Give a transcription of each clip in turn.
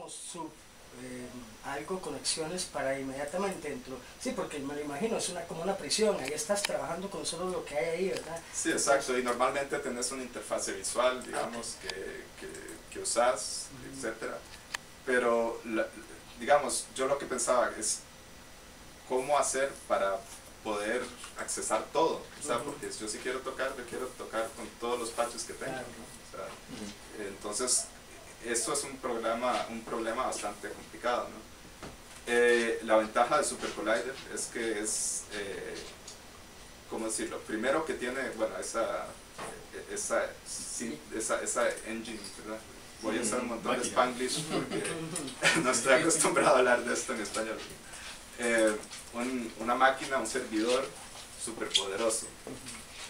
como algo, conexiones para inmediatamente dentro. Sí, porque me lo imagino, es como una prisión, ahí estás trabajando con solo lo que hay ahí, ¿verdad? Sí, exacto, y normalmente tenés una interfase visual, digamos, que usás, etcétera. Pero, digamos, yo lo que pensaba es cómo hacer para poder accesar todo, o sea, porque yo si quiero tocar, yo quiero tocar con todos los patches que tengo, ¿no? O sea, entonces, eso es un problema bastante complicado, ¿no? La ventaja de Super Collider es que es, ¿cómo decirlo? Primero que tiene, bueno, esa engine, ¿verdad? Voy a usar un montón de Spanglish porque no estoy acostumbrado a hablar de esto en español. Una máquina, un servidor súper poderoso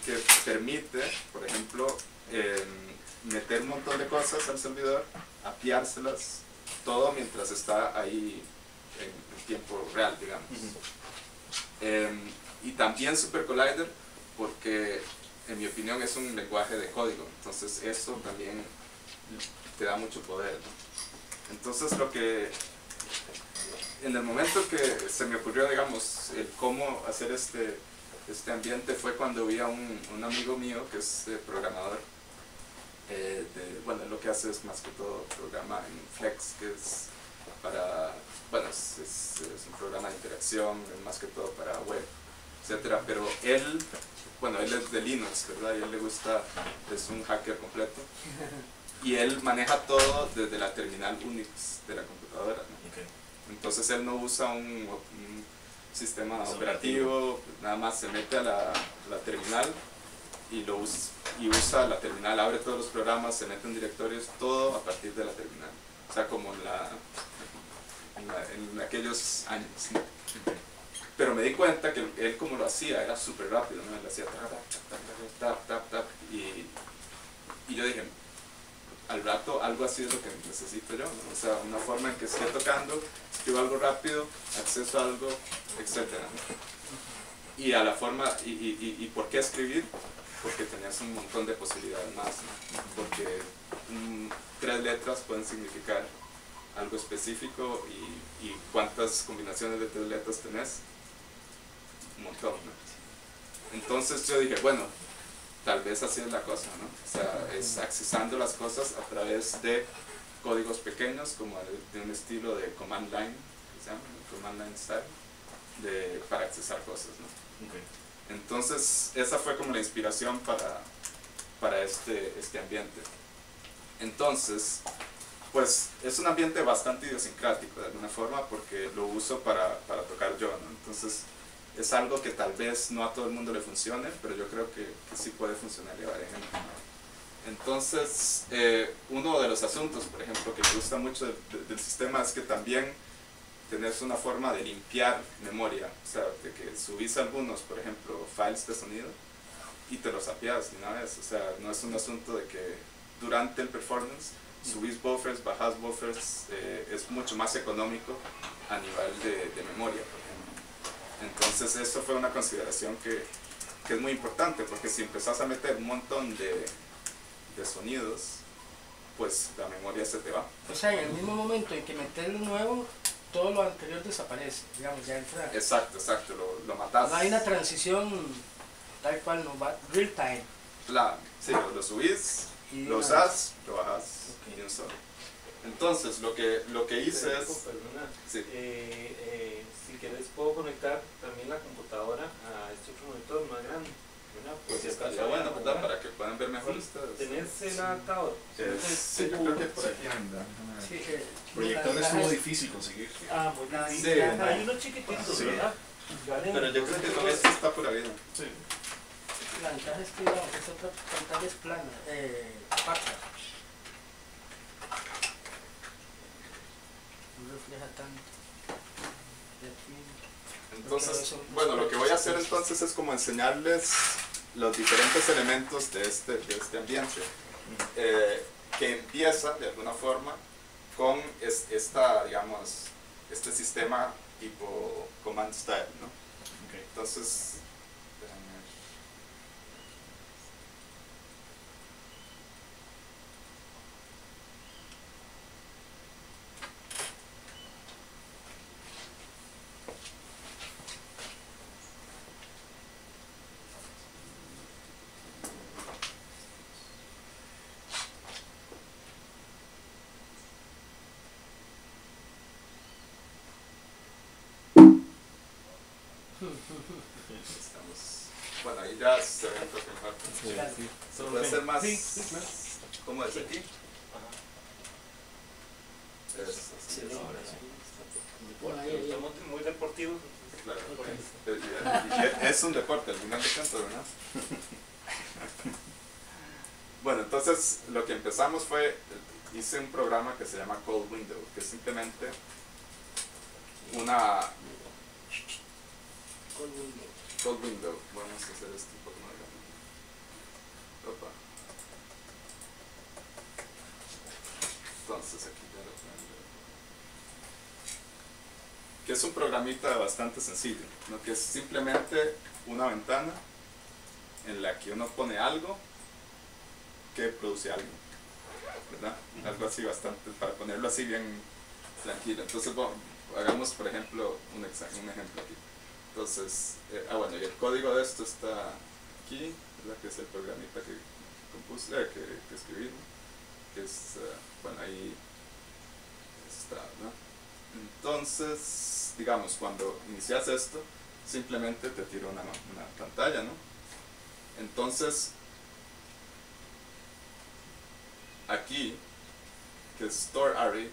que permite, por ejemplo, meter un montón de cosas al servidor, apiárselas, todo mientras está ahí en tiempo real, digamos. Y también Super Collider porque, en mi opinión, es un lenguaje de código, entonces eso también te da mucho poder, ¿no? Entonces en el momento que se me ocurrió, digamos, el cómo hacer este ambiente fue cuando vi a un amigo mío que es programador. Bueno, lo que hace es más que todo programa en Flex, que es para, bueno, es un programa de interacción, más que todo para web, etcétera. Pero él es de Linux, ¿verdad? Y a él le gusta, es un hacker completo. Y él maneja todo desde la terminal Unix de la computadora, ¿no? Okay. Entonces él no usa un sistema operativo, nada más se mete a la terminal y usa la terminal, abre todos los programas, se mete en directorios, todo a partir de la terminal. O sea, como en aquellos años, ¿no? Pero me di cuenta que él como lo hacía era súper rápido, ¿no? Él hacía tap, y yo dije, al rato algo así es lo que necesito yo, ¿no? O sea, una forma en que esté tocando, escribo algo rápido, acceso a algo, etc., ¿no? Y a la forma, y ¿por qué escribir? Porque tenías un montón de posibilidades más, ¿no? Porque 3 letras pueden significar algo específico y cuántas combinaciones de 3 letras tenés, un montón, ¿no? Entonces yo dije, bueno, tal vez así es la cosa, ¿no? O sea, es accesando las cosas a través de códigos pequeños, como de un estilo de command line, que se llama, command line style, para accesar cosas, ¿no? Okay. Entonces, esa fue como la inspiración para este ambiente. Entonces, pues, es un ambiente bastante idiosincrático, de alguna forma, porque lo uso para tocar yo, ¿no? Entonces, es algo que tal vez no a todo el mundo le funcione, pero yo creo que sí puede funcionar a varias gente, ¿no? Entonces, uno de los asuntos, por ejemplo, que me gusta mucho del sistema es que también tenés una forma de limpiar memoria, o sea, de que subís algunos, por ejemplo, files de sonido y te los apiás de una vez, o sea, no es un asunto de que durante el performance subís buffers, bajás buffers, es mucho más económico a nivel de memoria, por ejemplo. Entonces eso fue una consideración que es muy importante, porque si empezás a meter un montón de sonidos, pues la memoria se te va. O sea, en el mismo momento en que metes lo nuevo, todo lo anterior desaparece, digamos, ya entra. Exacto, lo matás. No hay una transición tal cual, no va real time. Sí, lo subís, lo usás, lo bajás, okay, y un solo. Entonces, lo que hice es... Perdona, sí. Si quieres puedo conectar también la computadora a este otro monitor más grande. Pues si estaría bueno, ¿verdad? Para que puedan ver mejor ustedes. ¿Tenés el adaptador? Sí, yo creo que por aquí anda. Sí, proyector estuvo difícil conseguir. Ah, muy difícil. Sí. Hay unos chiquititos, sí, ¿verdad? Pero yo creo que con este está por ahí. Sí. La ventaja es que es otra pantalla es plana, opaca. No refleja tanto. Entonces, bueno, lo que voy a hacer entonces es como enseñarles los diferentes elementos de este ambiente, que empieza de alguna forma con digamos, este sistema tipo command style, ¿no? Okay. Entonces, Estamos, bueno, ahí ya se ve un poco mejor. Claro. ¿Se puede hacer más? Sí. ¿Cómo es aquí? Eso, sí, Sí, eso. ahora sí. Bueno, Ahí, ahí. estamos muy deportivos. Claro, Ok. y es un deporte al final de cuentas, ¿verdad? Bueno, entonces lo que empezamos fue, hice un programa que se llama Cold Window, que es simplemente una Con Windows. Cold Window. Vamos a hacer esto un poco más grande. Opa. Entonces aquí ya lo tengo. Que es un programita bastante sencillo, ¿no? Que es simplemente una ventana en la que uno pone algo que produce algo, ¿verdad? Algo así bastante, para ponerlo así bien tranquilo. Entonces, bueno, hagamos por ejemplo un ejemplo aquí. Entonces, bueno, y el código de esto está aquí, ¿verdad? Que es el programita que compuse, que escribí, ¿no? Que es, bueno, ahí está, ¿no? Entonces, digamos, cuando inicias esto, simplemente te tira una pantalla, ¿no? Entonces, aquí, que es Store Array,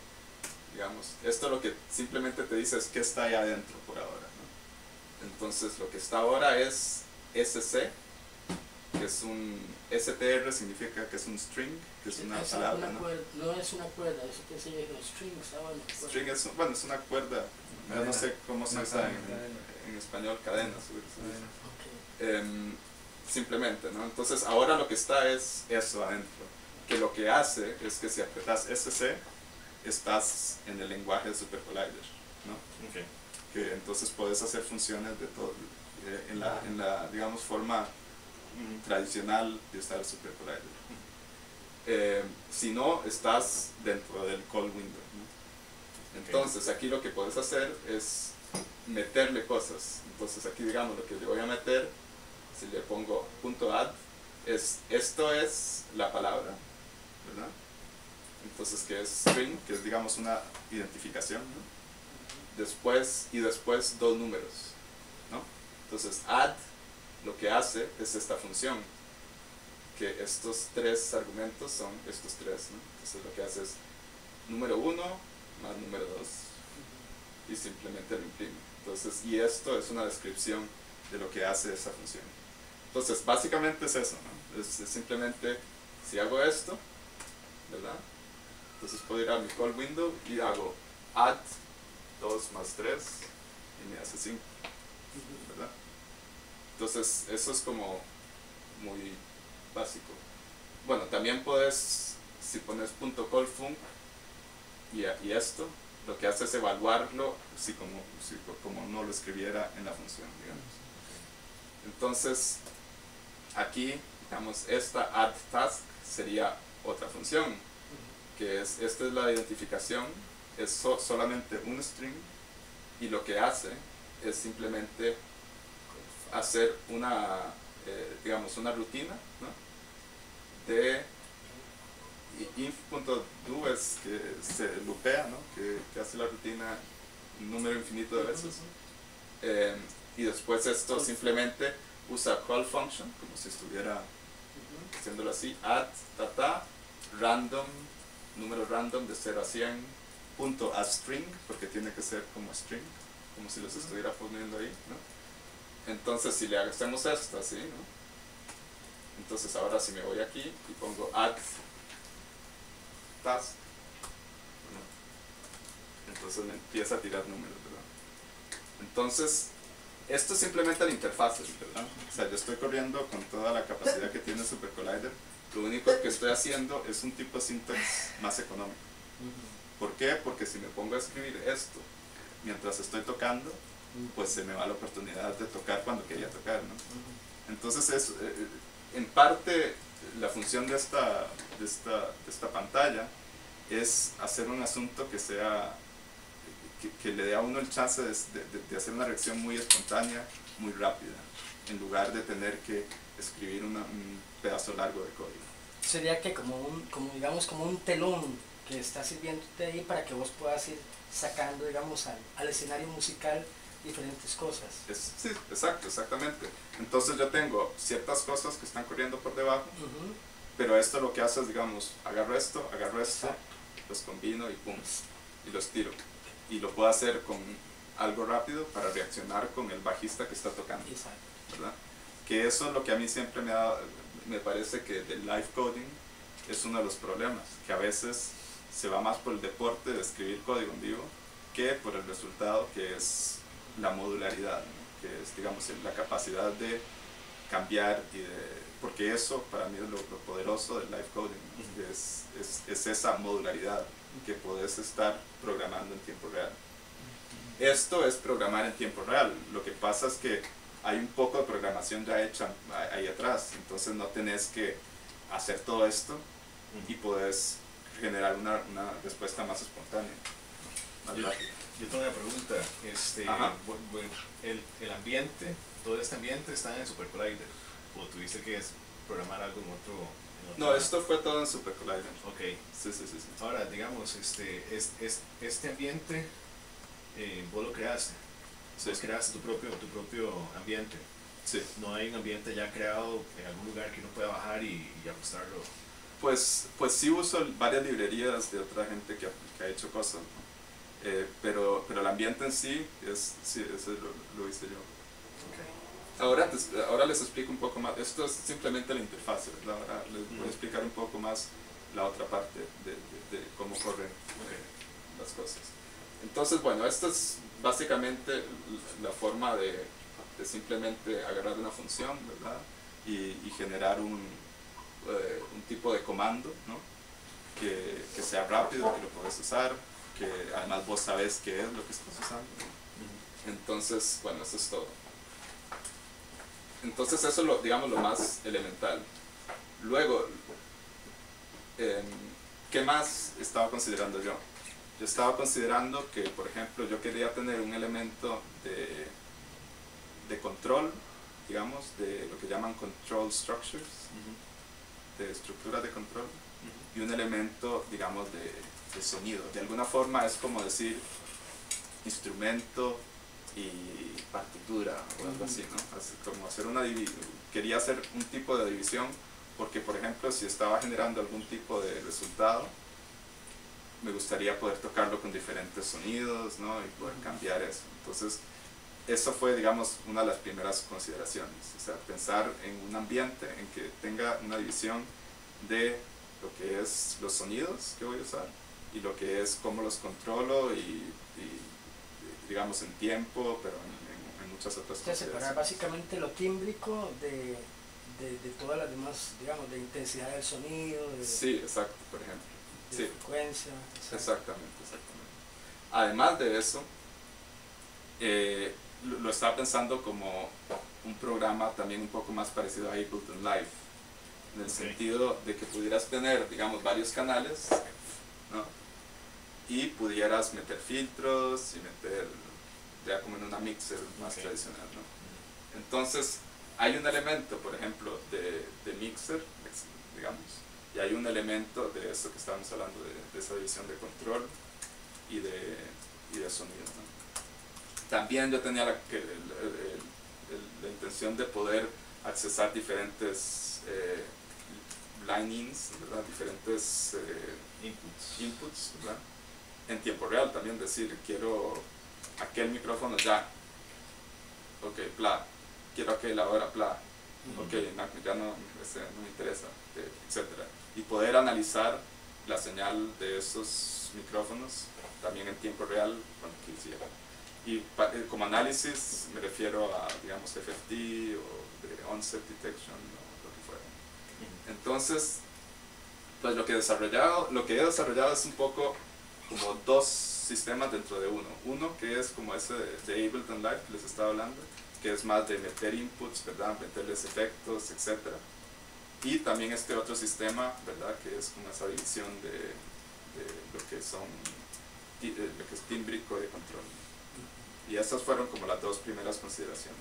digamos, esto lo que simplemente te dice es qué está ahí adentro por ahora, ¿no? Entonces, lo que está ahora es SC, que es un STR, significa que es un string, que es una palabra, ¿no? No es una cuerda, eso que se llama string, bueno. String es, bueno, es una cuerda, yo no sé cómo se usa en español, cadena, simplemente, ¿no? Entonces ahora lo que está es eso adentro, que lo que hace es que si apretas SC, estás en el lenguaje de SuperCollider, ¿no? Okay. Que entonces puedes hacer funciones de todo, en la digamos, forma tradicional de usar SuperCollider. Si no, estás dentro del call window, ¿no? Entonces aquí lo que puedes hacer es meterle cosas. Entonces aquí, digamos, lo que le voy a meter, si le pongo .add, esto es la palabra, ¿verdad? Entonces, que es string, que es, digamos, una identificación, ¿no? Después dos números, ¿no? Entonces add lo que hace es esta función, que estos tres argumentos son estos tres, ¿no? Entonces lo que hace es número 1 más número 2 y simplemente lo imprime. Entonces, y esto es una descripción de lo que hace esa función. Entonces básicamente es eso, ¿no? Es simplemente, si hago esto, ¿verdad? Entonces puedo ir a mi call window y hago add 2 más 3 y me hace 5, ¿verdad? Entonces eso es como muy básico. Bueno, también puedes, si pones .callfunc y esto, lo que hace es evaluarlo como no lo escribiera en la función, digamos. Entonces aquí, digamos, esta add task sería otra función, que es, esta es la identificación, es solamente un string, y lo que hace es simplemente hacer una, digamos, una rutina, ¿no? De inf.do es que se lupea, ¿no? Que hace la rutina un número infinito de veces, y después esto simplemente usa call function, como si estuviera haciéndolo así, add random, número random de 0 a 100, punto a string, porque tiene que ser como string, como si los estuviera poniendo ahí, ¿no? Entonces si le hacemos esto así, ¿no? Entonces ahora si me voy aquí y pongo add task, ¿no? Entonces me empieza a tirar números, ¿verdad? Entonces esto es simplemente la interfaz, ¿verdad? O sea, yo estoy corriendo con toda la capacidad que tiene SuperCollider. Lo único que estoy haciendo es un tipo de syntax más económico. ¿Por qué? Porque si me pongo a escribir esto mientras estoy tocando, pues se me va la oportunidad de tocar cuando quería tocar, ¿no? Entonces es, en parte, la función de esta pantalla es hacer un asunto que sea, que le dé a uno el chance de hacer una reacción muy espontánea, muy rápida, en lugar de tener que escribir un pedazo largo de código. Sería que digamos como un telón que está sirviéndote ahí para que vos puedas ir sacando, digamos, al escenario musical diferentes cosas. Sí, exacto, exactamente. Entonces yo tengo ciertas cosas que están corriendo por debajo, pero esto lo que hace es, digamos, agarro esto, los combino y pum, y los tiro. Y lo puedo hacer con algo rápido para reaccionar con el bajista que está tocando, ¿verdad? Que eso es lo que a mí siempre me parece que del live coding es uno de los problemas, que a veces se va más por el deporte de escribir código en vivo que por el resultado, que es la modularidad, ¿no? Que es, digamos, la capacidad de cambiar porque eso para mí es lo poderoso del live coding, ¿no? Es esa modularidad que puedes estar programando en tiempo real. Esto es programar en tiempo real. Lo que pasa es que hay un poco de programación ya hecha ahí atrás, entonces no tenés que hacer todo esto y podés generar una respuesta más espontánea, más rápida. Yo tengo una pregunta. Bueno, el ambiente, todo este ambiente está en el Super Collider, o tuviste que programar algo en otro. No, esto fue todo en Super Collider. Ok. Sí. Ahora, digamos, este ambiente, vos lo creaste. Sí. Vos creaste tu propio ambiente. Sí. No hay un ambiente ya creado en algún lugar que uno pueda bajar y ajustarlo. Pues sí uso varias librerías de otra gente que ha hecho cosas, ¿no? Pero el ambiente en sí, eso lo hice yo. Okay. Ahora les explico un poco más. Esto es simplemente la interfaz, ¿verdad? Ahora les voy a explicar un poco más la otra parte de cómo corren las cosas. Entonces, bueno, esta es básicamente la forma de simplemente agarrar una función, ¿verdad? Y generar un tipo de comando, ¿no? Que sea rápido, que lo puedes usar, que además vos sabes qué es lo que estás usando, ¿no? Entonces, bueno, eso es todo. Entonces eso es digamos, lo más elemental. Luego, ¿qué más estaba considerando yo? Yo estaba considerando que, por ejemplo, yo quería tener un elemento de control, digamos, de lo que llaman control structures, de estructuras de control, y un elemento, digamos, de sonido. De alguna forma es como decir instrumento y partitura o algo así, ¿no? Como hacer quería hacer un tipo de división, porque, por ejemplo, si estaba generando algún tipo de resultado, me gustaría poder tocarlo con diferentes sonidos, ¿no? Y poder cambiar eso. Entonces, eso fue, digamos, una de las primeras consideraciones. O sea, pensar en un ambiente en que tenga una división de lo que es los sonidos que voy a usar y lo que es cómo los controlo y digamos, en tiempo, pero en muchas otras cosas. Separar básicamente lo tímbrico de todas las demás, digamos, de intensidad del sonido. Sí, exacto, por ejemplo. De frecuencia. Exactamente. Además de eso, lo estaba pensando como un programa también un poco más parecido a Ableton Live, en el sentido de que pudieras tener, digamos, varios canales, ¿no? Y pudieras meter filtros y meter, ya como en una mixer más tradicional, ¿no? Entonces, hay un elemento, por ejemplo, de mixer, digamos, y hay un elemento de eso que estábamos hablando, de esa división de control y de sonido, ¿no? También yo tenía la intención de poder accesar diferentes line-ins, ¿verdad? Diferentes inputs, ¿verdad? En tiempo real también, decir, quiero aquel micrófono ya, ok, bla, quiero aquel ahora, bla, ok, ya no me interesa, etc. Y poder analizar la señal de esos micrófonos también en tiempo real cuando quisiera. Y como análisis me refiero a, digamos, FFT o de onset detection o lo que fuera. Entonces, pues lo que he desarrollado es un poco como dos sistemas dentro de uno. Uno que es como ese de Ableton Live que les estaba hablando, que es más de meter inputs, ¿verdad? Meterles efectos, etc. Y también este otro sistema, ¿verdad? Que es como esa división de lo que es tímbrico de control. Y esas fueron como las dos primeras consideraciones.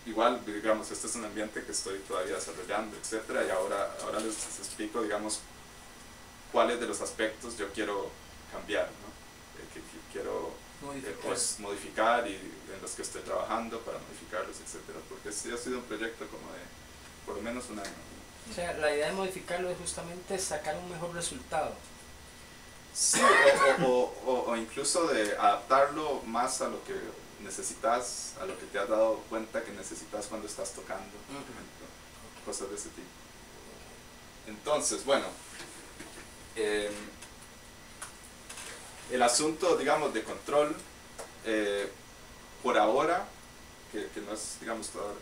Igual, digamos, este es un ambiente que estoy todavía desarrollando, etc. Y ahora les explico, digamos, cuáles de los aspectos yo quiero cambiar, ¿no? Que quiero pues, modificar y en los que estoy trabajando para modificarlos, etcétera, porque sí ha sido un proyecto como de por lo menos un año. O sea, la idea de modificarlo es justamente sacar un mejor resultado. Sí, o incluso de adaptarlo más a lo que necesitas, a lo que te has dado cuenta que necesitas cuando estás tocando, por ejemplo, cosas de ese tipo. Entonces, bueno, el asunto, digamos, de control, por ahora, que no es, digamos, todo,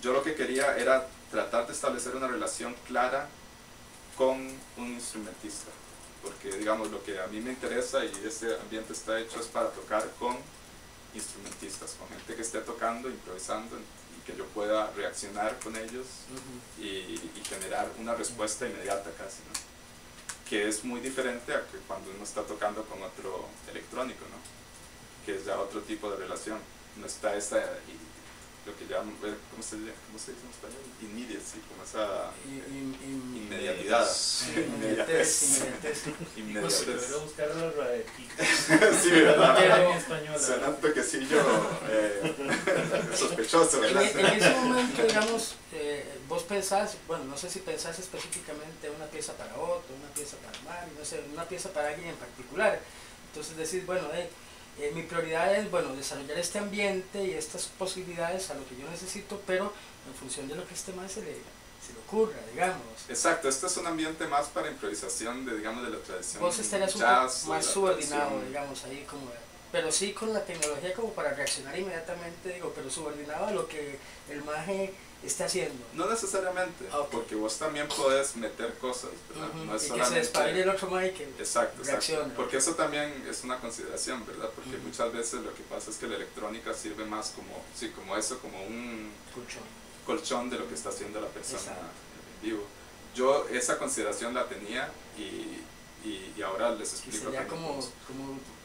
yo lo que quería era tratar de establecer una relación clara con un instrumentista, porque, digamos, lo que a mí me interesa y este ambiente está hecho es para tocar con instrumentistas, con gente que esté tocando, improvisando, y que yo pueda reaccionar con ellos y generar una respuesta inmediata casi, ¿no? Que es muy diferente a que cuando uno está tocando con otro electrónico, ¿no? Que es ya otro tipo de relación. No está esa, lo que llaman, ¿cómo se dice en español? Immediacy, como esa inmediatidad. Inmediatez. Debería buscar la raetita. Sí, ¿verdad? En español. Suena un toquecillo sospechoso, ¿verdad? En ese momento, digamos, vos pensás, bueno, no sé si pensás específicamente una pieza para Otto, una pieza para Mario, no sé, una pieza para alguien en particular. Entonces decís, bueno, mi prioridad es, bueno, desarrollar este ambiente y estas posibilidades a lo que yo necesito, pero en función de lo que este más se le ocurra, digamos. Exacto, este es un ambiente más para improvisación de, digamos, de la tradición. Vos estarías un jazz, poco más subordinado, digamos, ahí como, pero sí con la tecnología como para reaccionar inmediatamente, digo, pero subordinado a lo que el maje está haciendo. No necesariamente, porque vos también podés meter cosas, ¿verdad? No es y solamente... que se despabile el otro maje que reaccione. Porque eso también es una consideración, ¿verdad? Porque muchas veces lo que pasa es que la electrónica sirve más como, sí, como eso, como un colchón de lo que está haciendo la persona en vivo. Yo esa consideración la tenía y ahora les explico. Sería como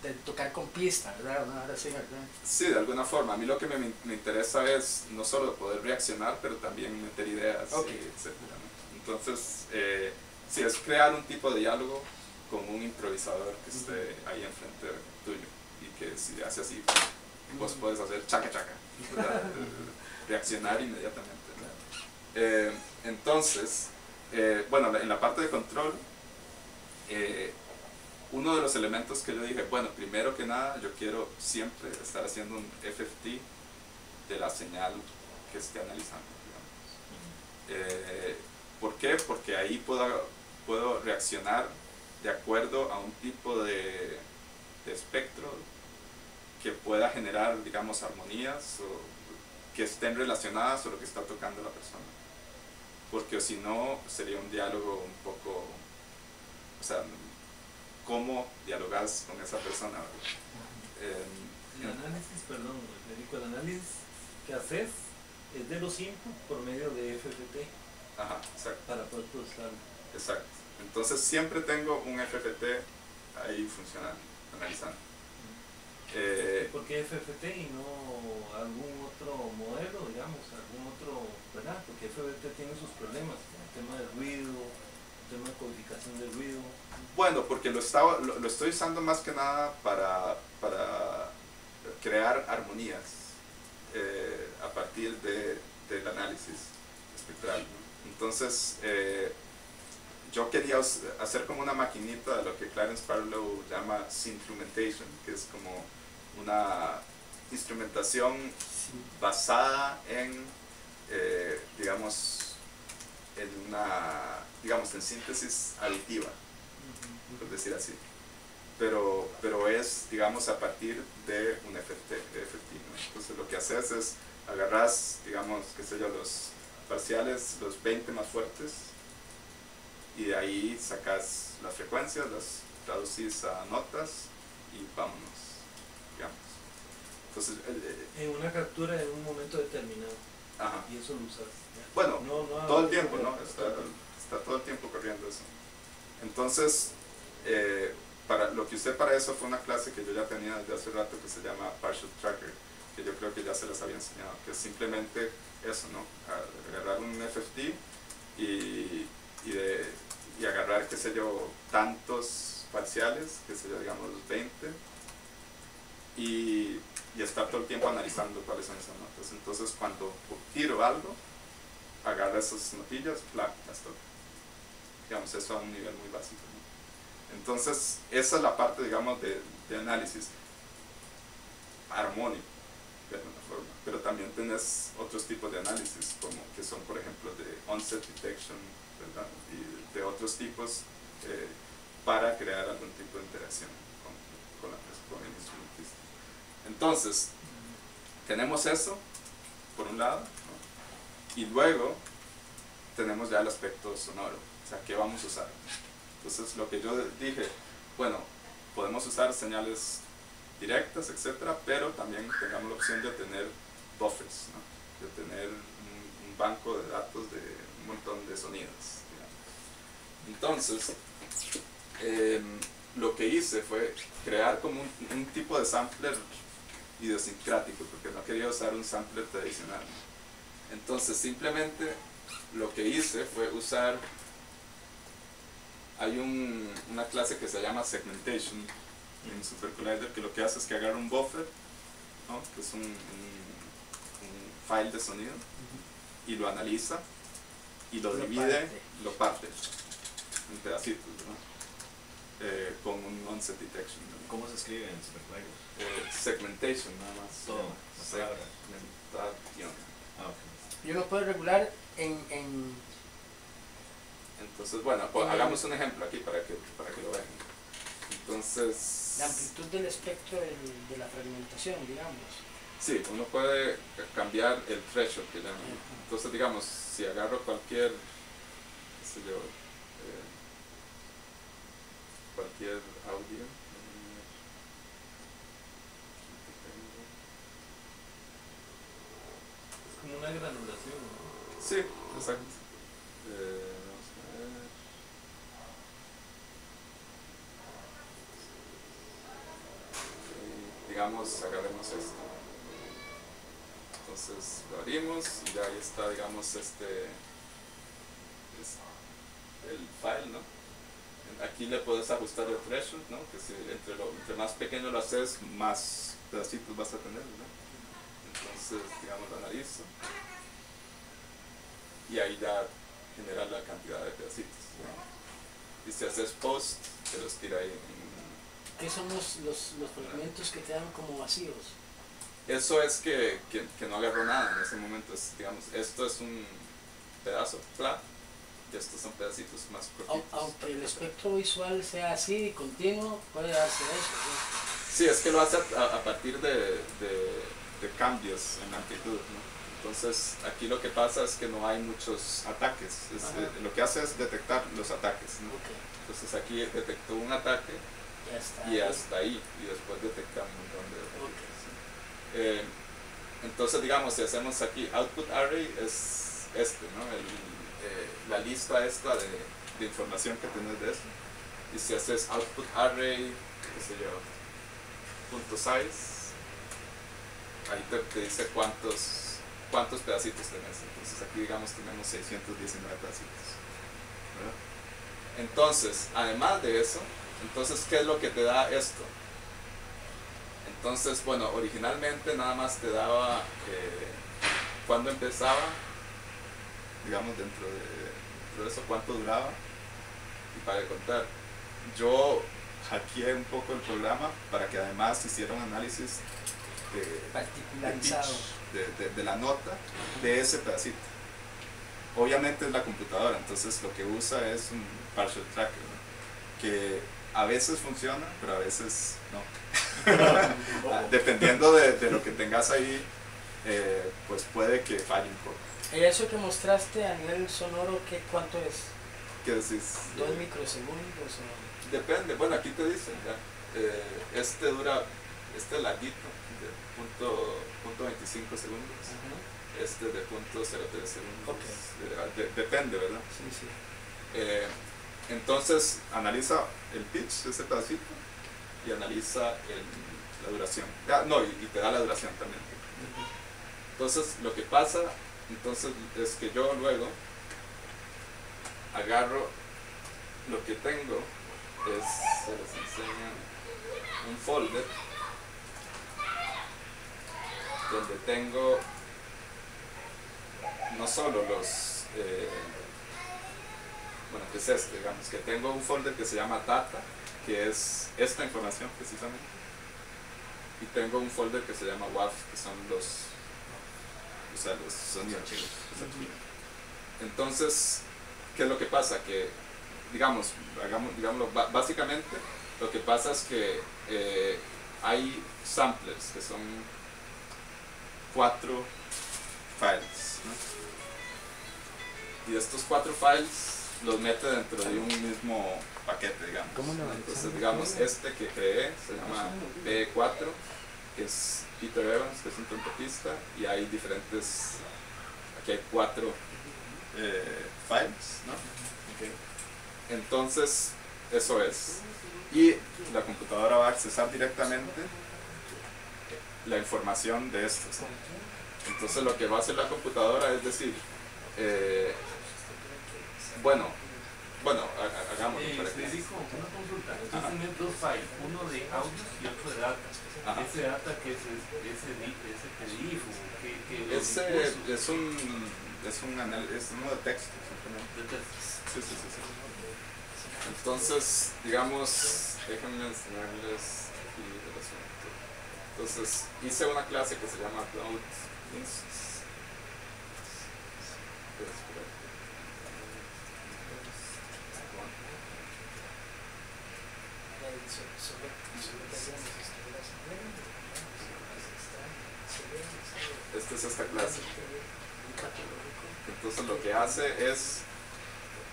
de tocar con pista, ¿verdad? Ahora sí, ¿verdad? Sí, de alguna forma. A mí lo que me interesa es no solo poder reaccionar, pero también meter ideas, etc. Entonces, sí, es crear un tipo de diálogo con un improvisador que esté ahí enfrente tuyo y que si hace así, vos puedes hacer chaca chaca, ¿verdad? Reaccionar inmediatamente, ¿verdad? Entonces, bueno, en la parte de control, uno de los elementos que yo dije, bueno, primero que nada, yo quiero siempre estar haciendo un FFT de la señal que esté analizando, digamos. ¿Por qué? Porque ahí puedo reaccionar de acuerdo a un tipo de espectro que pueda generar, digamos, armonías o que estén relacionadas a lo que está tocando la persona. Porque si no, sería un diálogo un poco, o sea, cómo dialogas con esa persona. El análisis, perdón, Federico, el análisis que haces es de los inputs por medio de FFT. Ajá, exacto. Para poder procesarlo. Exacto. Entonces siempre tengo un FFT ahí funcionando, analizando. ¿Por qué FFT y no algún otro modelo, digamos, algún otro, ¿verdad? Porque FFT tiene sus problemas, el tema del ruido, el tema de codificación del ruido. Bueno, porque lo estoy usando más que nada para crear armonías a partir del análisis espectral, ¿no? Entonces, yo quería hacer como una maquinita de lo que Clarence Barlow llama synthrumentation, que es como una instrumentación basada en, digamos, en síntesis aditiva, por decir así. Pero es, digamos, a partir de un FFT, ¿no? Entonces lo que haces es agarras, digamos, qué sé yo, los parciales, los 20 más fuertes, y de ahí sacas las frecuencias, las traducís a notas y vámonos, digamos. Entonces, en una captura en un momento determinado. Ajá. Y eso lo usas. Bueno, todo el tiempo, ¿no? Está todo el tiempo corriendo eso. Entonces, lo que usé para eso fue una clase que yo ya tenía desde hace rato que se llama Partial Tracker, que yo creo que ya se las había enseñado, que es simplemente eso, ¿no? Agarrar un FFT y agarrar, qué sé yo, tantos parciales, qué sé yo, digamos 20, y estar todo el tiempo analizando cuáles son esas notas. Entonces cuando tiro algo, agarra esas notillas, esto, digamos, eso a un nivel muy básico, ¿no? Entonces esa es la parte, digamos, de análisis armónico, de alguna forma. Pero también tenés otros tipos de análisis, como que son, por ejemplo, de onset detection, ¿verdad? Y de otros tipos para crear algún tipo de interacción con el instrumentista. Entonces, tenemos eso, por un lado, ¿no? Y luego tenemos ya el aspecto sonoro, o sea, ¿qué vamos a usar? Entonces, lo que yo dije, bueno, podemos usar señales directas, etcétera, pero también tengamos la opción de tener buffers, ¿no? De tener un banco de datos de un montón de sonidos, digamos. Entonces, lo que hice fue crear como un tipo de sampler idiosincrático, porque no quería usar un sampler tradicional. Entonces, simplemente lo que hice fue usar, hay una clase que se llama segmentation en SuperCollider, que lo que hace es que agarra un buffer, ¿no? Que es un file de sonido, y lo analiza y lo divide, lo parte en pedacitos, ¿no? Con un onset detection, ¿no? ¿Cómo se escribe en SuperCollider? Segmentation, nada más. Todo, segmentación. Y uno puede regular en Entonces, bueno, pues hagamos un ejemplo aquí para que lo vean. Entonces, la amplitud del espectro de la fragmentación, digamos. sí, uno puede cambiar el threshold que llaman. Entonces, digamos, si agarro cualquier, qué sé yo, cualquier audio, Es como una granulación, ¿no? sí, exacto. Vamos a ver. Digamos, agarremos esto. Entonces lo abrimos y ya ahí está, digamos, el file, ¿no? Aquí le puedes ajustar el threshold, ¿no? Que si entre más pequeño lo haces, más pedacitos vas a tener, ¿no? Entonces, digamos, lo analizo y ahí ya genera la cantidad de pedacitos, ¿no? Y si haces post, te los tira ahí ¿Qué son los fragmentos que quedan como vacíos? Eso es que no agarró nada en ese momento. Digamos, esto es un pedazo flat y estos son pedacitos más cortitos. Aunque el espectro visual sea así, continuo, puede darse eso, ¿sí? Sí, es que lo hace a partir de cambios en la amplitud, ¿no? Entonces, aquí lo que pasa es que no hay muchos ataques. Lo que hace es detectar los ataques, ¿no? Okay. Entonces, aquí detectó un ataque y hasta ahí, y después detecta un montón de ataques. Okay. Entonces, digamos, si hacemos aquí output array, es ¿no? La lista esta de información que tienes de esto. Y si haces output array, qué sé yo, punto size, ahí te dice cuántos pedacitos tenés. Entonces aquí, digamos, tenemos 619 pedacitos, ¿verdad? Entonces, además de eso, entonces, ¿qué es lo que te da esto? Entonces, bueno, originalmente nada más te daba cuándo empezaba, digamos, dentro de eso, cuánto duraba, y para de contar. Yo hackeé un poco el programa para que además hiciera un análisis particularizado de la nota de ese pedacito. Obviamente es la computadora, entonces lo que usa es un partial tracker, ¿no? Que a veces funciona, pero a veces no. Dependiendo de lo que tengas ahí, pues puede que falle un poco. ¿Y eso que mostraste a nivel sonoro, cuánto es? ¿Qué decís? ¿2 microsegundos? O... Depende, bueno, aquí te dicen ya. Este es larguito, de punto 25 segundos. Este de punto 0.03 segundos. Okay. Depende, ¿verdad? Sí, sí. Entonces analiza el pitch de ese pedacito y analiza la duración. Y te da la duración también. Entonces lo que pasa es que yo luego agarro lo que tengo, se les enseña un folder donde tengo no solo los, bueno, que es este, digamos, que tengo un folder que se llama data, que es esta información precisamente, y tengo un folder que se llama WAV, que son los archivos. Entonces, ¿qué es lo que pasa? Que, digámoslo, básicamente, lo que pasa es que hay samplers, que son 4 files, ¿no? Y estos 4 files los mete dentro de un mismo paquete, digamos. Entonces, digamos, este que creé se llama P4, que es Peter Evans, que es un trompetista, y hay diferentes, aquí hay 4 files, ¿no? Okay. Entonces, eso es. Y la computadora va a accesar directamente la información de estos. Entonces, lo que va a hacer la computadora es decir, bueno, hagámoslo para que... Dijo una consulta, entonces tienes 2 files, uno de audio y otro de data. Ajá. Ese data que es ese PDIF, es uno de texto, simplemente. de texto. Sí. Entonces, digamos, déjenme enseñarles aquí el asunto. Entonces, hice una clase que se llama Upload Instance. Esta es esta clase. Entonces lo que hace es,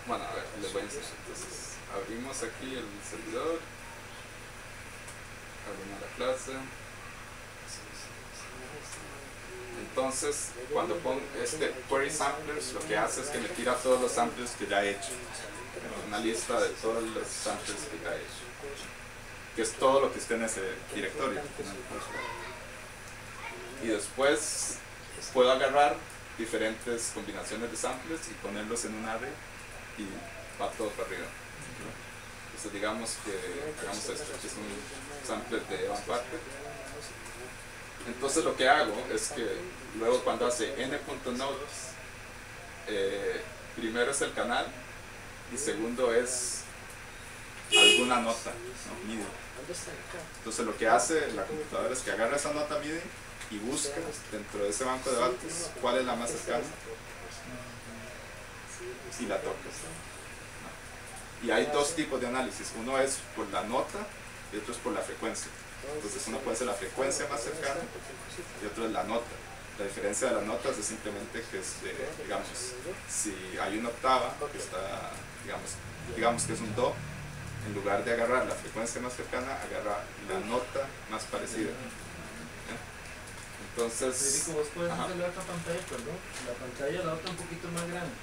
bueno, a ver, les voy a enseñar. Entonces abrimos aquí el servidor, abrimos la clase. Entonces cuando pongo este query samplers, lo que hace es que me tira todos los samplers que ya he hecho, una lista de todos los samplers que ya he hecho, que es todo lo que esté en ese directorio, ¿no? Y después puedo agarrar diferentes combinaciones de samples y ponerlos en un array y va todo para arriba. Entonces digamos que hagamos esto, que es un sample de Evan Parker. Entonces lo que hago es que luego cuando hace n.notes, primero es el canal y segundo es alguna nota, ¿no? MIDI. Entonces lo que hace la computadora es que agarra esa nota MIDI y busca dentro de ese banco de datos cuál es la más cercana y la toca. Y hay 2 tipos de análisis, uno es por la nota y otro es por la frecuencia. Entonces uno puede ser la frecuencia más cercana y otro es la nota. La diferencia de las notas es simplemente que es, digamos, si hay una octava que está, digamos que es un do, en lugar de agarrar la frecuencia más cercana, agarra la nota más parecida. Entonces, Federico, vos puedes hacer la otra pantalla, perdón, la pantalla la otra un poquito más grande.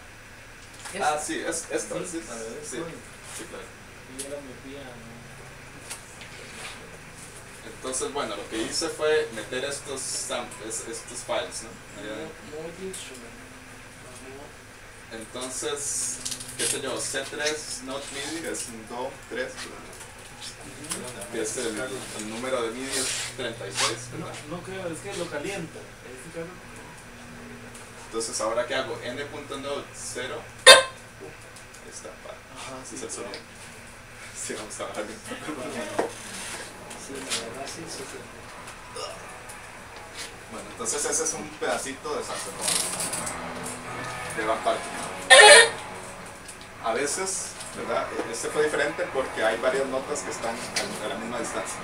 Sí, es esta, sí, a ver, sí, claro. Y yo la metía, ¿no? Entonces, bueno, lo que hice fue meter estos files, ¿no? Entonces, qué sé yo, C3 Note MIDI es un Do 3, que es el número de MIDI es 36, ¿verdad? No creo, es que lo calienta. Entonces, ahora que hago n.note 0, está para. Ese es el sonido. Sí, vamos a bajarle un poco. Bueno, entonces ese es un pedacito de saxofón de Evan Parker. A veces, ¿verdad? Este fue diferente porque hay varias notas que están a la misma distancia,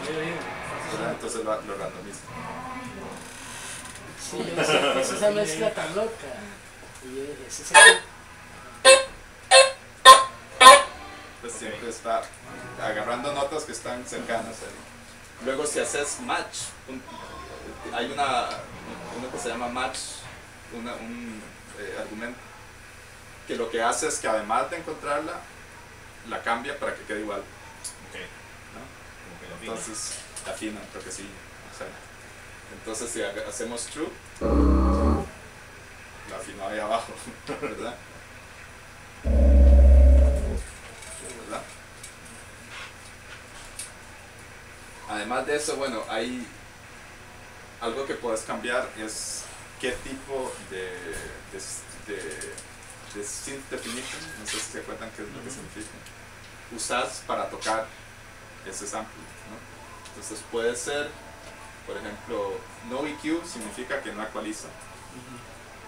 ¿verdad? Entonces lo randomiza. Sí, es esa mezcla tan loca. Pues siempre está agarrando notas que están cercanas ahí. Luego si haces match, hay uno que se llama match, un argumento, que lo que hace es que además de encontrarla, la cambia para que quede igual. Okay. ¿No? Entonces, afina, porque sí. O sea, entonces si hacemos true, la afinó ahí abajo, ¿verdad? ¿Verdad? Además de eso, bueno, hay algo que puedes cambiar es qué tipo de synth definition, no sé si se acuerdan qué es lo que significa, usas para tocar ese sample, ¿no? Entonces puede ser, por ejemplo, no EQ significa que no ecualiza,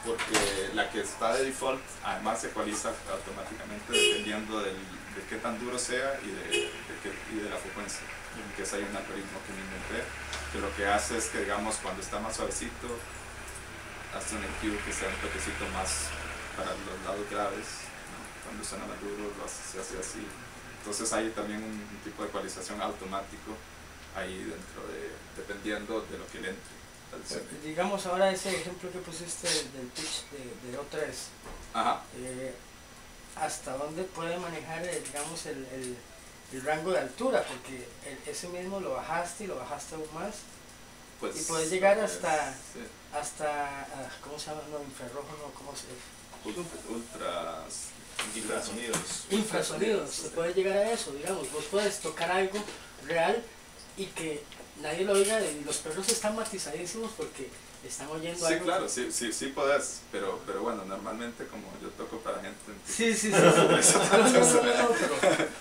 porque la que está de default además se ecualiza automáticamente dependiendo de qué tan duro sea y de la frecuencia, que es ahí un algoritmo que me inventé, que lo que hace es que, digamos, cuando está más suavecito, hace un EQ que sea un toquecito más para los lados graves, ¿no? Cuando suena más duro se hace así. Entonces hay también un tipo de ecualización automático ahí dentro dependiendo de lo que le entre. Digamos ahora ese ejemplo que pusiste del pitch de O3, ajá. ¿Hasta dónde puede manejar digamos el rango de altura? Porque ese mismo lo bajaste y lo bajaste aún más, pues, y puedes llegar hasta, sí, hasta ¿cómo se llama? No, infrarrojo, no, ¿cómo se llama? Infrasonidos, se puede llegar a eso, digamos, vos puedes tocar algo real y que nadie lo oiga, y los perros están matizadísimos porque están oyendo algo. Sí, claro, sí podés, pero bueno, normalmente como yo toco para gente... Sí.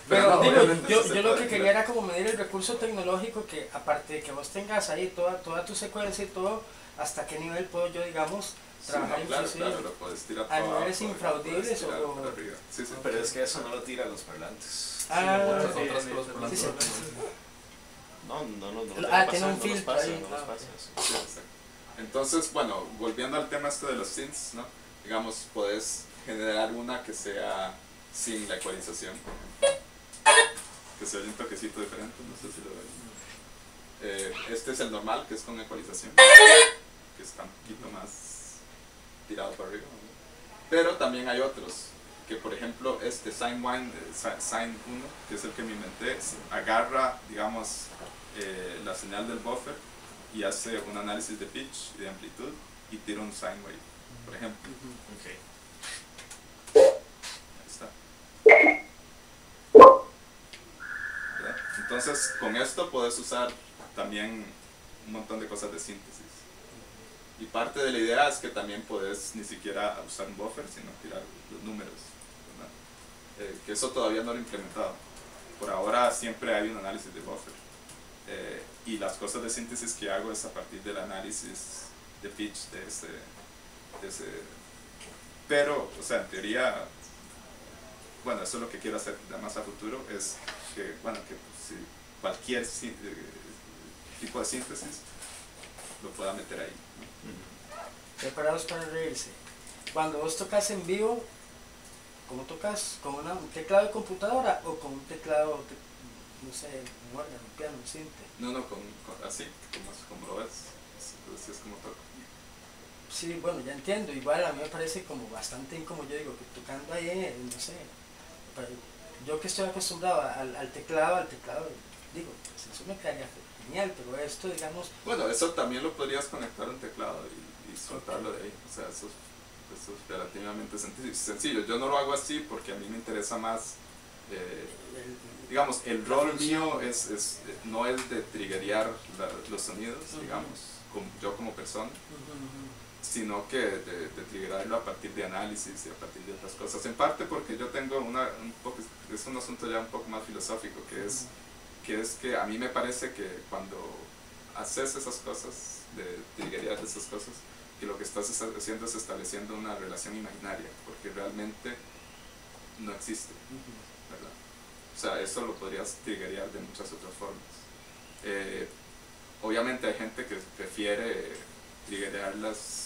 Pero digo, yo lo que quería era como medir el recurso tecnológico, que aparte de que vos tengas ahí toda tu secuencia y todo, hasta qué nivel puedo yo, digamos, trabajar inclusive claro, lo puedes tirar a niveles infraudibles o... Sí, pero es que eso no lo tira los parlantes. No, tiene un filtro ahí. Sí, entonces, bueno, volviendo al tema este de los synths, ¿no? Digamos, puedes generar una que sea sin la ecualización, que se oye un toquecito diferente, no sé si lo ven. Este es el normal, que es con ecualización, que está un poquito más tirado para arriba, ¿no? Pero también hay otros, que por ejemplo este Sine 1, que es el que me inventé, agarra, digamos, la señal del buffer y hace un análisis de pitch y de amplitud y tira un sine wave, por ejemplo. Ahí está. ¿Verdad? Entonces con esto puedes usar también un montón de cosas de síntesis. Y parte de la idea es que también puedes ni siquiera usar un buffer, sino tirar los números, ¿verdad? Que eso todavía no lo he implementado. Por ahora siempre hay un análisis de buffer. Y las cosas de síntesis que hago es a partir del análisis de pitch de ese pero, o sea, en teoría, bueno, eso es lo que quiero hacer más a futuro, es que, bueno, que si cualquier tipo de síntesis lo pueda meter ahí, ¿no? Preparados para reírse. Cuando vos tocas en vivo, ¿cómo tocas? ¿Con un teclado de computadora o con un teclado, no sé, un órgano, un piano, un sinte? No, así, como lo ves, así es como toco. Sí, bueno, ya entiendo, igual a mí me parece como bastante incómodo, yo digo, que tocando ahí, no sé, yo que estoy acostumbrado al teclado, digo, pues eso me quedaría genial, pero esto, digamos... Bueno, eso también lo podrías conectar a un teclado y soltarlo de ahí, o sea, eso es relativamente sencillo. Yo no lo hago así porque a mí me interesa más, digamos, el rol mío no es de triggerear los sonidos, digamos, yo como persona, sino que de triggerarlo a partir de análisis y a partir de otras cosas. En parte porque yo tengo es un asunto ya un poco más filosófico, que es que a mí me parece que cuando haces esas cosas, de triggerear esas cosas, que lo que estás haciendo es estableciendo una relación imaginaria, porque realmente no existe, ¿verdad? O sea, eso lo podrías triggerear de muchas otras formas. Obviamente hay gente que prefiere triggerearlas,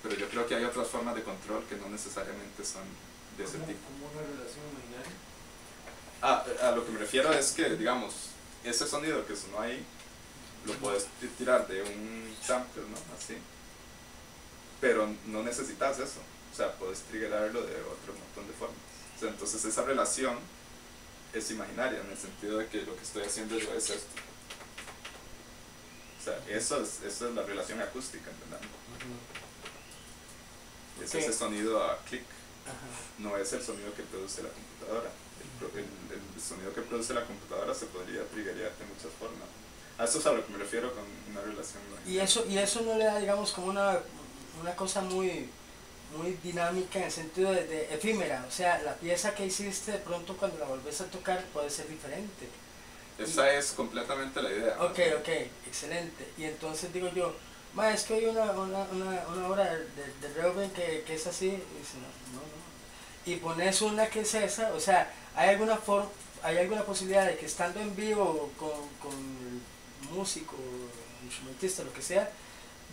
pero yo creo que hay otras formas de control que no necesariamente son de ese tipo. ¿Cómo una relación imaginaria? A lo que me refiero es que, digamos, ese sonido que sonó ahí, lo puedes tirar de un sampler, ¿no? Así. Pero no necesitas eso. O sea, puedes triggerarlo de otro montón de formas. O sea, entonces esa relación es imaginaria, en el sentido de que lo que estoy haciendo yo es esto. O sea, eso es la relación acústica, ¿verdad? Es ese sonido a clic. No es el sonido que produce la computadora. El sonido que produce la computadora se podría triggerear de muchas formas. A eso es a lo que me refiero con una relación lógica. Y eso no le da, digamos, como una cosa muy dinámica en el sentido de efímera, o sea, la pieza que hiciste de pronto cuando la volvés a tocar puede ser diferente. Esa es completamente la idea. Ok, excelente. Y entonces digo yo, ma, es que hay una obra de Reuben que es así, y dice, no. Y pones una que es esa, o sea, ¿hay alguna posibilidad de que estando en vivo con el músico, instrumentista, lo que sea,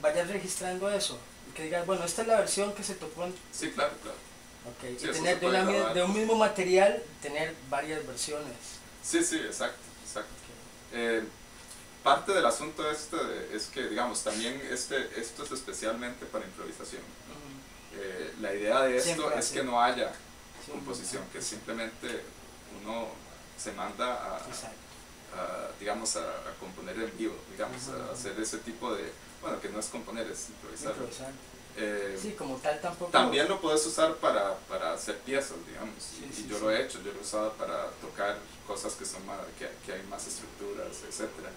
vayas registrando eso? Y que digas, bueno, esta es la versión que se tocó en... Sí, claro. Ok, Sí, y tener de un mismo material, tener varias versiones. Sí, exacto. Parte del asunto es que, digamos, también esto es especialmente para improvisación. La idea de esto es que no haya composición, que simplemente uno se manda digamos, a componer en vivo, digamos, a hacer ese tipo de, bueno, que no es componer, es improvisar. Sí, como tal tampoco. También lo puedes usar para hacer piezas, digamos, y yo lo he hecho, yo lo he usado para tocar cosas que son más, que hay más estructuras, etcétera.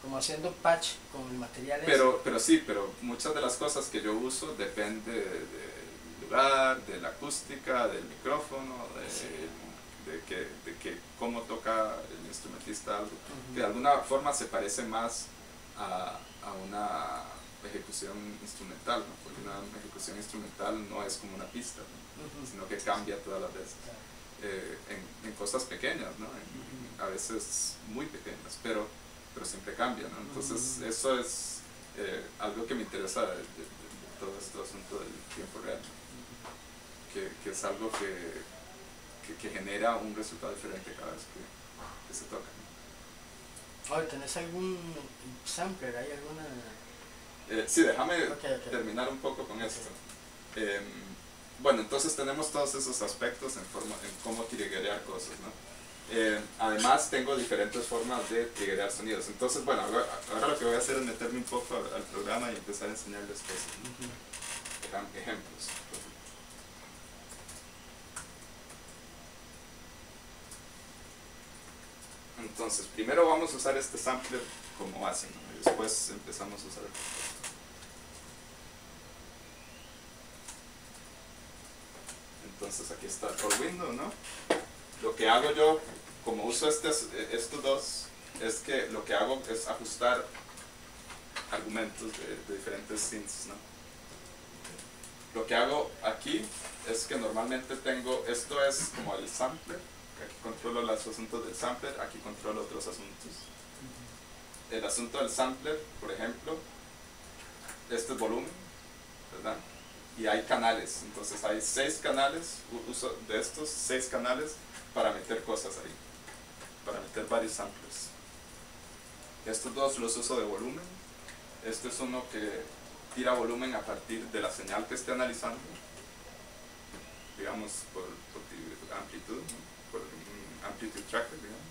Como haciendo patch con el material. Pero muchas de las cosas que yo uso depende del lugar, de la acústica, del micrófono, de que cómo toca el instrumentista algo, que de alguna forma se parece más a una ejecución instrumental, ¿no? Porque una ejecución instrumental no es como una pista, ¿no? Sino que cambia todas las veces, en cosas pequeñas, ¿no? A veces muy pequeñas, pero siempre cambia, ¿no? Entonces eso es algo que me interesa de todo este asunto del tiempo real, que es algo que genera un resultado diferente cada vez que se toca. Oye, ¿tenés algún sampler? ¿Hay alguna...? Sí, déjame terminar un poco con esto. Bueno, entonces tenemos todos esos aspectos en cómo triggerear cosas, ¿no? Además tengo diferentes formas de triggerear sonidos. Entonces, bueno, ahora lo que voy a hacer es meterme un poco al programa y empezar a enseñarles cosas, ejemplos. Entonces, primero vamos a usar este sampler como base, ¿no? Y después empezamos a usar el compuesto. Entonces aquí está el Call Window, ¿no? Lo que hago yo, como uso estos dos, es que lo que hago es ajustar argumentos de diferentes synths, ¿no? Lo que hago aquí es que normalmente tengo, esto es como el sampler, aquí controlo los asuntos del sampler, aquí controlo otros asuntos. El asunto del sampler, por ejemplo, este es volumen, ¿verdad? Y hay canales, entonces hay 6 canales, uso de estos 6 canales para meter cosas ahí, para meter varios samplers. Estos dos los uso de volumen, este es uno que tira volumen a partir de la señal que esté analizando, digamos por amplitud, ¿no? Por un amplitude tracker, digamos.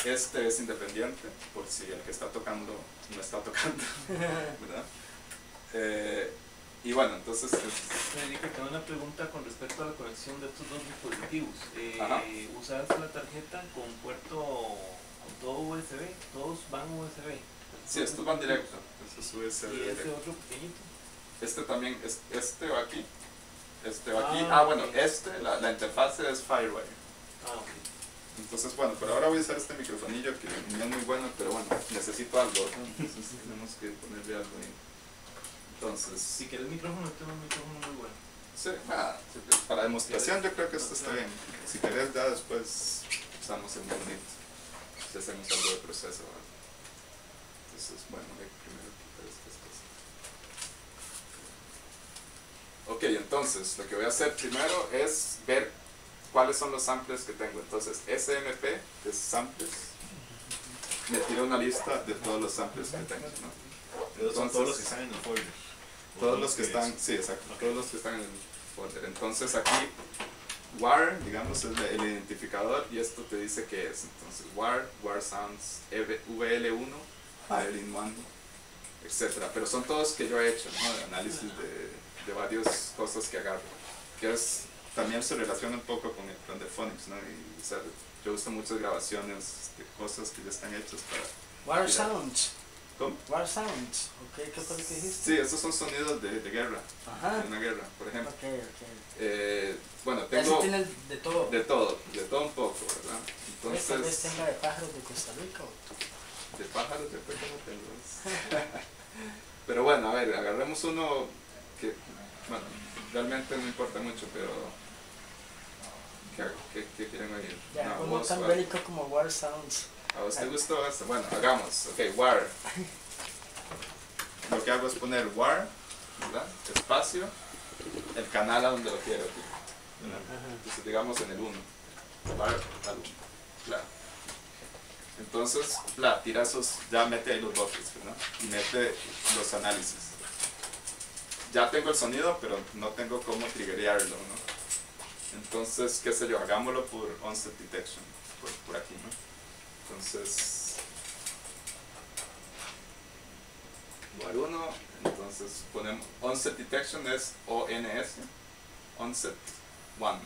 Este es independiente, por si el que está tocando no está tocando, ¿verdad? Y bueno, entonces... Federico, tengo una pregunta con respecto a la conexión de estos dos dispositivos. ¿Usas la tarjeta con puerto, con todo USB? ¿Todos van USB? Sí, estos van directo. Eso es USB. ¿Y este otro pequeñito? Este también, este va aquí. Este va aquí. Bueno, la interfase es Firewire. Ok. Entonces, bueno, por ahora voy a usar este microfonillo que no es muy bueno, pero bueno, necesito algo, ¿no? Entonces tenemos que ponerle algo ahí. Entonces, si quieres micrófono, tengo un micrófono muy bueno. Sí, para demostración yo creo que esto está bien. Si querés ya después usamos el bonito. Si hacemos algo de proceso, ¿verdad? Entonces, bueno, voy a primero quitar estas cosas. Ok, entonces lo que voy a hacer primero es ver cuáles son los samples que tengo. Entonces, SMP, que es samples, me tira una lista de todos los samples que tengo, ¿no? Entonces, son todos los que están en el folder. Todos los que están, sí, exacto, todos los que están en el folder. Entonces aquí, WAR, digamos, es el identificador y esto te dice qué es. Entonces, WAR sounds, VL1, VL1, etc. Pero son todos que yo he hecho, ¿no? De análisis de varias cosas que agarro. Que es, también se relaciona un poco con el plan de Phonics, ¿no? Y, o sea, yo uso muchas grabaciones de cosas que ya están hechas War Sounds. ¿Cómo? War Sounds. Okay, ¿qué fue lo que dijiste? Sí, estos son sonidos de guerra. Ajá. De una guerra, por ejemplo. Ok. Bueno, Ese tengo tiene de todo. de todo un poco, ¿verdad? Tal vez Entonces, tenga de pájaros de Costa Rica o... de pájaros, de repente no tengo. Pero bueno, a ver, agarremos uno que, bueno, realmente no importa mucho, pero ¿qué quieren oír? Ya, No, uno vos, tan War. bélico como War Sounds. ¿A vos te gustó esto? Bueno, hagamos, ok, War. Lo que hago es poner War, ¿verdad? Espacio, el canal a donde lo quiero aquí, ¿verdad? Entonces digamos en el 1, War al 1, claro. Entonces, tira esos, ya mete ahí los buffers, ¿verdad? Y mete los análisis. Ya tengo el sonido, pero no tengo cómo triggerearlo, ¿no? Entonces, qué sé yo, hagámoslo por onset detection, por aquí, ¿no? Entonces, War 1, entonces ponemos, onset detection es ONS, onset 1.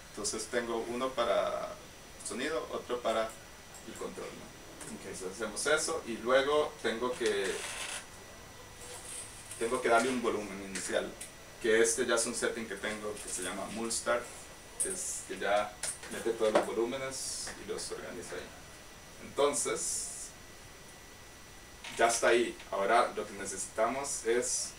Entonces tengo uno para sonido, otro para el control, ¿no? Entonces hacemos eso y luego tengo que darle un volumen inicial, que este ya es un setting que tengo que se llama Mulstart, que es que ya mete todos los volúmenes y los organiza ahí. Entonces ya está ahí. Ahora lo que necesitamos es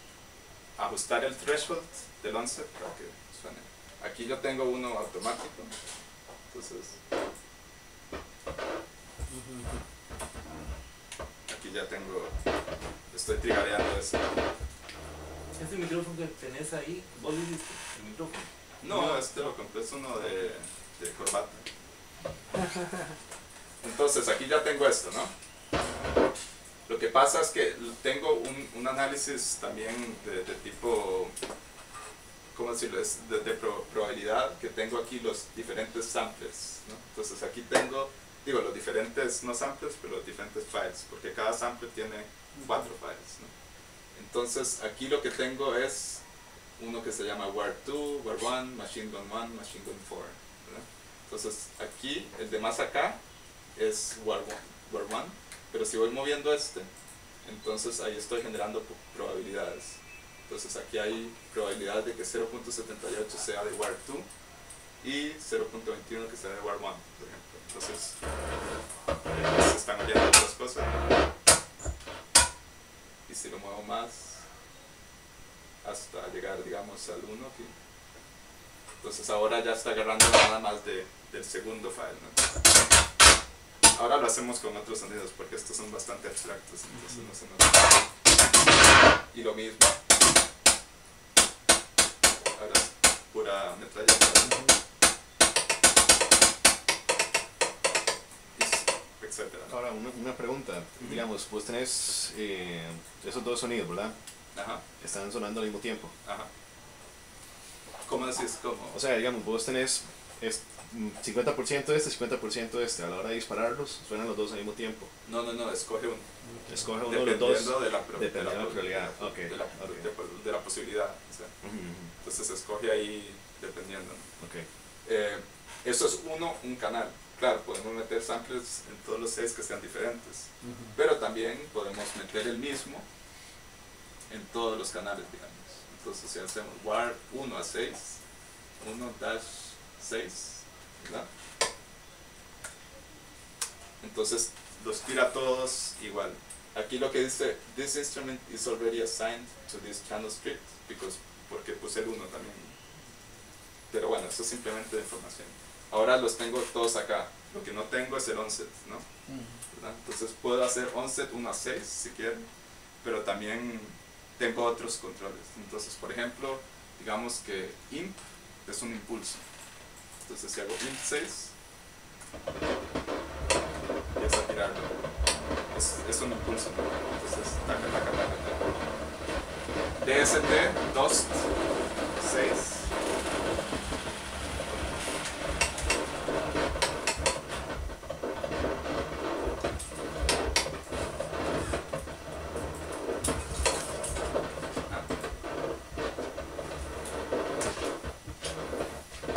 ajustar el threshold del onset para que suene. Aquí yo tengo uno automático, entonces aquí ya tengo, estoy triggereando eso. Este micrófono que tenés ahí, vos dijiste, el micrófono. No, este lo compré, es uno de corbata. Entonces aquí ya tengo esto, ¿no? Lo que pasa es que tengo un análisis también de tipo, ¿cómo decirlo? Es de probabilidad, que tengo aquí los diferentes samplers, ¿no? Entonces aquí tengo, digo, los diferentes, no samplers, pero los diferentes files, porque cada sampler tiene 4 files, ¿no? Entonces aquí lo que tengo es uno que se llama War2, War1, Machine Gun 1, Machine Gun 4, ¿verdad? Entonces aquí, el de más acá es War1, pero si voy moviendo este, entonces ahí estoy generando probabilidades. Entonces aquí hay probabilidad de que 0.78 sea de War2 y 0.21 que sea de War1, por ejemplo. Entonces se están oyendo otras cosas. Y si lo muevo más hasta llegar, digamos, al 1 aquí, entonces ahora ya está agarrando nada más del segundo file, ¿no? Ahora lo hacemos con otros sonidos porque estos son bastante abstractos, entonces no se nota. Y lo mismo, ahora es pura metralleta, etcétera. Ahora, una pregunta. Digamos, vos tenés esos dos sonidos, ¿verdad? Ajá. Están sonando al mismo tiempo. Ajá. ¿Cómo decís? ¿Cómo? O sea, digamos, vos tenés 50% de este, 50% de este. A la hora de dispararlos, suenan los dos al mismo tiempo. No, escoge uno. Escoge uno de los dos. Dependiendo de la probabilidad. Okay. De la posibilidad. O sea. Entonces escoge ahí dependiendo. Okay. Eso es un canal. Claro, podemos meter samples en todos los 6 que sean diferentes, pero también podemos meter el mismo en todos los canales, digamos. Entonces si hacemos war 1 a 6, 1-6, ¿verdad? Entonces los tira todos igual. Aquí lo que dice, this instrument is already assigned to this channel script, porque puse el 1 también. Pero bueno, eso es simplemente de información. Ahora los tengo todos acá. Lo que no tengo es el onset, ¿no? ¿Verdad? Entonces puedo hacer onset 1 a 6 si quieren, pero también tengo otros controles. Entonces, por ejemplo, digamos que imp es un impulso. Entonces si hago imp 6, empieza a tirarlo. Es un impulso, ¿no? Entonces, taca. DST, DOST, 6.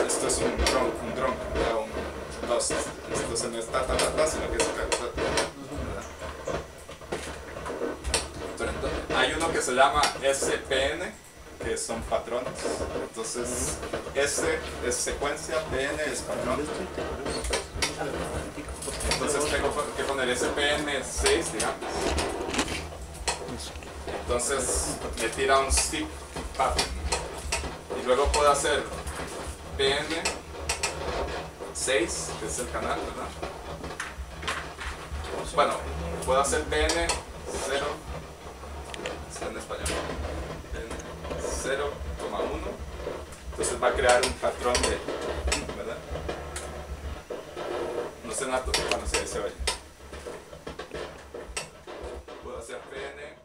Esto es un drone, un dust. Entonces no es ta, sino que es ta. hay uno que se llama SPN, que son patrones. Entonces, S es secuencia, PN es patrón. Entonces tengo que poner SPN6, digamos. Entonces me tira un stick pattern. Y luego puedo hacer PN6, que es el canal, ¿verdad? Bueno, puedo hacer PN0, está en español, PN0,1. Entonces va a crear un patrón de, ¿verdad? No sé nada, bueno, se oye. Puedo hacer PN